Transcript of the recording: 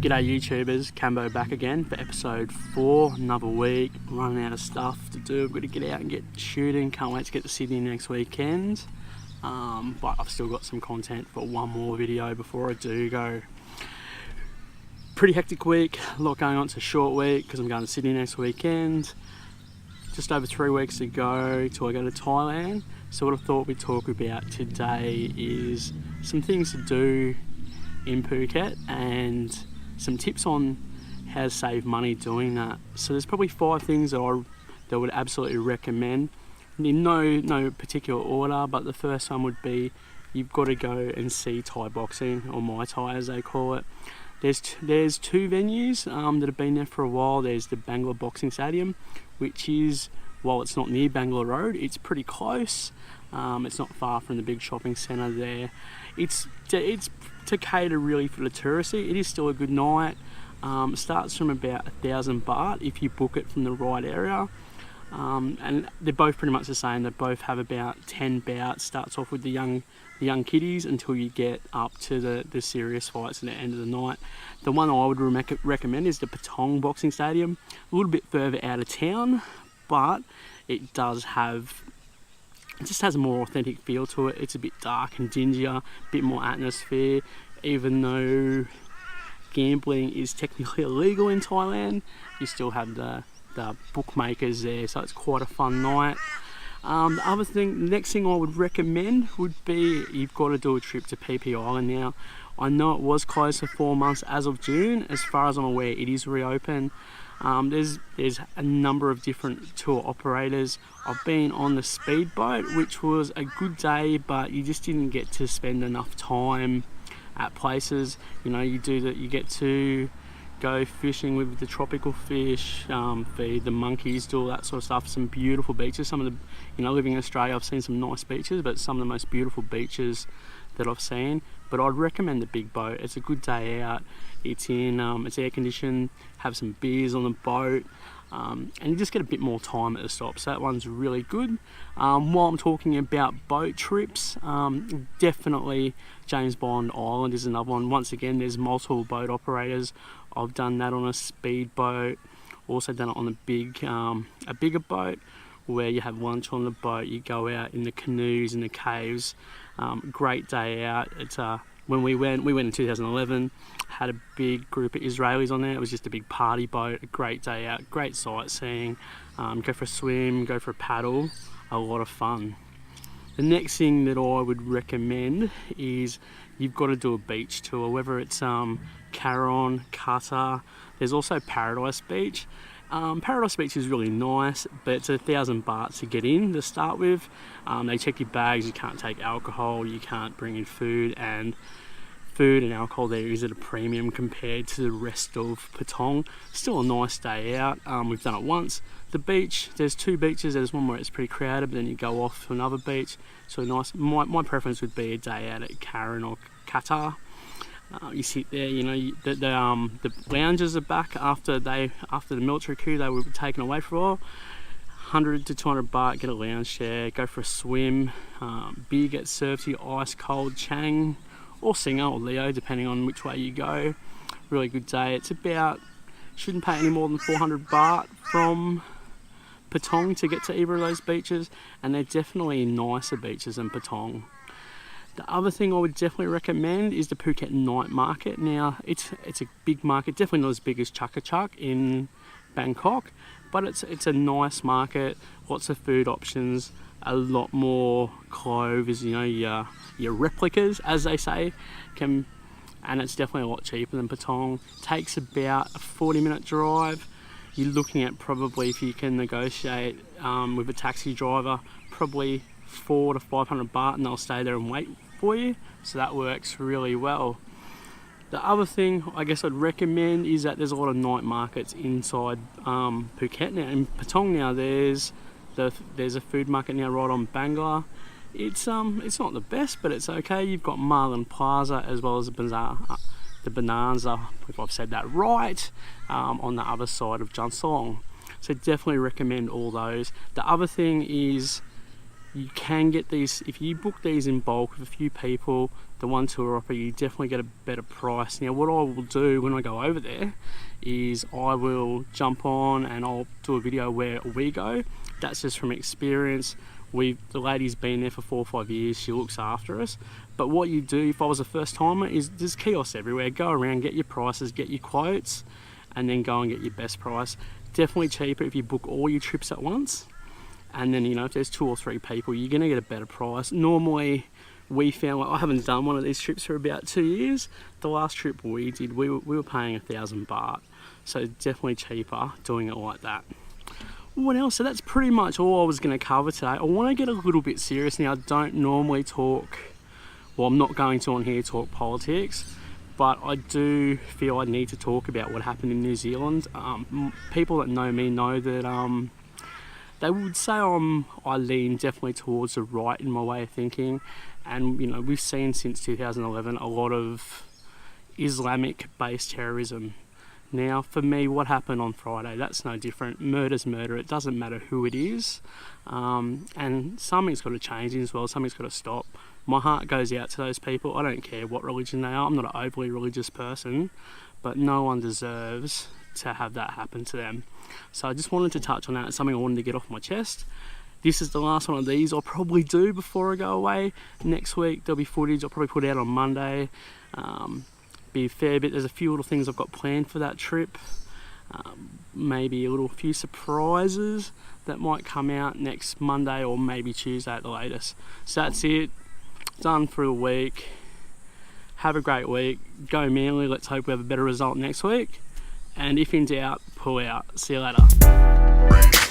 G'day YouTubers, Cambo back again for episode 4, another week, running out of stuff to do. I've got to get out and get shooting, can't wait to get to Sydney next weekend, but I've still got some content for one more video before I do go. Pretty hectic week, a lot going on. It's a short week because I'm going to Sydney next weekend. Just over 3 weeks to go till I go to Thailand. So what I thought we'd talk about today is some things to do in Phuket and some tips on how to save money doing that. So there's probably 5 things that I would absolutely recommend in no particular order, but the first one would be you've got to go and see Thai boxing, or Muay Thai as they call it. There's 2 venues that have been there for a while. There's the Bangalore Boxing Stadium, which is, while it's not near Bangalore Road, it's pretty close. It's not far from the big shopping centre there. It's to cater really for the touristy. It is still a good night. It starts from about 1,000 baht if you book it from the right area. And they're both pretty much the same. They both have about 10 bouts. Starts off with the young kiddies until you get up to the serious fights at the end of the night. The one I would recommend is the Patong Boxing Stadium. A little bit further out of town, but it just has a more authentic feel to it. It's a bit dark and dingier, a bit more atmosphere. Even though gambling is technically illegal in Thailand, you still have the bookmakers there, so it's quite a fun night. The next thing I would recommend would be you've got to do a trip to PP Island now. I know it was closed for 4 months as of June. As far as I'm aware, it is reopened. There's a number of different tour operators. I've been on the speedboat, which was a good day, but you just didn't get to spend enough time at places. You know, you get to go fishing with the tropical fish, feed the monkeys, do all that sort of stuff. Some beautiful beaches. Some of the, living in Australia, I've seen some nice beaches, but some of the most beautiful beaches that I've seen. But I'd recommend the big boat. It's a good day out. It's air conditioned, have some beers on the boat, and you just get a bit more time at the stop. So that one's really good. While I'm talking about boat trips, definitely James Bond Island is another one. Once again, there's multiple boat operators. I've done that on a speedboat, also done it on a bigger boat, where you have lunch on the boat, you go out in the canoes and the caves. Great day out. It's when we went in 2011, had a big group of Israelis on there. It was just a big party boat, a great day out, great sightseeing. Go for a swim, go for a paddle, a lot of fun. The next thing that I would recommend is you've got to do a beach tour, whether it's Caron, Qatar. There's also Paradise Beach. Paradise Beach is really nice, but it's 1,000 baht to get in to start with. They check your bags, you can't take alcohol, you can't bring in food and alcohol there is at a premium compared to the rest of Patong. Still a nice day out. We've done it once. The beach, there's 2 beaches. There's one where it's pretty crowded, but then you go off to another beach. So nice. My preference would be a day out at Caron or Qatar. You sit there, the lounges are back after the military coup. They were taken away for a while. 100 to 200 baht, get a lounge chair, go for a swim. Beer gets served to you, ice cold, Chang or Singer or Leo, depending on which way you go. Really good day. It's shouldn't pay any more than 400 baht from Patong to get to either of those beaches, and they're definitely nicer beaches than Patong. The other thing I would definitely recommend is the Phuket night market. Now, it's a big market, definitely not as big as Chaka Chak in Bangkok, but it's a nice market, lots of food options, a lot more clothes, your replicas, as they say, and it's definitely a lot cheaper than Patong. Takes about a 40-minute drive. You're looking at probably, if you can negotiate with a taxi driver, probably 400 to 500 baht, and they'll stay there and wait for you. So that works really well. The other thing I guess I'd recommend is that there's a lot of night markets inside Phuket. Now in Patong now there's a food market now right on Bangla. It's not the best, but it's okay. You've got Marlin Plaza as well as the Bonanza, if I've said that right, on the other side of Jansong. So definitely recommend all those. The other thing is you can get these, if you book these in bulk with a few people, the one tour operator, you definitely get a better price. Now what I will do when I go over there is I will jump on and I'll do a video where we go. That's just from experience. The lady's been there for 4 or 5 years, she looks after us. But what you do, if I was a first timer, is there's kiosks everywhere. Go around, get your prices, get your quotes, and then go and get your best price. Definitely cheaper if you book all your trips at once. And then, you know, if there's 2 or 3 people, you're gonna get a better price. Normally, we found, like, I haven't done one of these trips for about 2 years. The last trip we did, we were paying 1,000 baht. So definitely cheaper doing it like that. What else? So that's pretty much all I was going to cover today. I want to get a little bit serious now. I don't normally talk, well, I'm not going to on here talk politics, but I do feel I need to talk about what happened in New Zealand. People that know me know that they would say I lean definitely towards the right in my way of thinking. And, you know, we've seen since 2011 a lot of Islamic-based terrorism. Now, for me, what happened on Friday, that's no different. Murder's murder. It doesn't matter who it is. And something's got to change as well. Something's got to stop. My heart goes out to those people. I don't care what religion they are. I'm not an overly religious person, but no one deserves to have that happen to them. So I just wanted to touch on that. It's something I wanted to get off my chest. This is the last one of these I'll probably do before I go away. Next week, there'll be footage I'll probably put out on Monday. Be a fair bit. There's a few little things I've got planned for that trip. Maybe a few surprises that might come out next Monday or maybe Tuesday at the latest. So that's it. Done for a week. Have a great week. Go Manly. Let's hope we have a better result next week. And if in doubt, pull out. See you later.